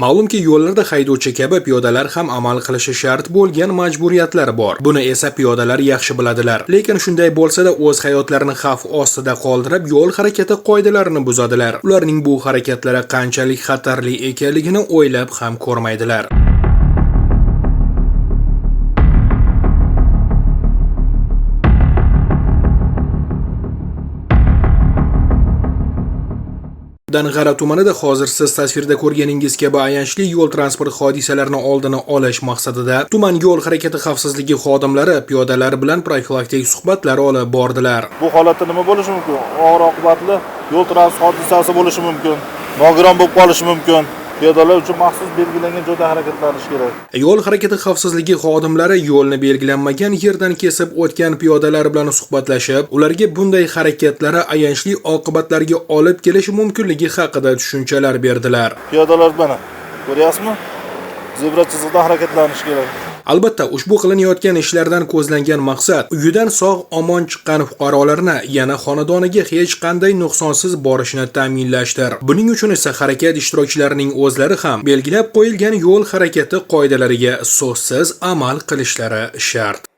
Ma'lumki, yo'llarda haydovchi kabi piyodalar ham amal qilishi shart bo'lgan majburiyatlar bor. Buni esa piyodalar yaxshi biladilar. Lekin shunday bo'lsa-da, o'z hayotlarini xavf ostida qoldirib, yo'l harakati qoidalarini buzadilar. Ularning bu harakatlari qanchalik xatarli ekanligini o'ylab ham ko'rmaydilar. Dang'ara tumanida hozir siz tasvirda ko'rganingiz kabi ayanchli yo'l transport hodisalarini oldini olish maqsadida tuman yo'l harakati xavfsizligi xodimlari piyodalar bilan profilaktik suhbatlar olib bordilar. Bu holatda nima bo'lishi mumkin? Og'ir oqibatli yo'l transport hodisasi bo'lishi mumkin. Nogiron bo'lib qolishi mumkin. Piyodalar uchun maxsus belgilangan joyda harakatlanish kerak. Yo'l harakati xavfsizligi xodimlari yo'lni belgilanmagan yerdan kesib o'tgan piyodalar bilan suhbatlashib, ularga bunday harakatlari ayanchli oqibatlarga olib kelishi mumkinligi haqida tushunchalar berdilar. Piyodalar mana, ko'ryapsizmi? Zebra chizig'ida harakatlanish kerak. Albatta, ushbu qilinayotgan ishlardan ko'zlangan maqsad uyidan sog'-omon chiqqan fuqarolarni yana xonadoniga hech qanday nuqsonsiz borishni ta'minlashdir. Buning uchun esa harakat ishtirokchilarining o'zlari ham belgilab qo'yilgan yo'l harakati qoidalariga so'zsiz amal qilishlari shart.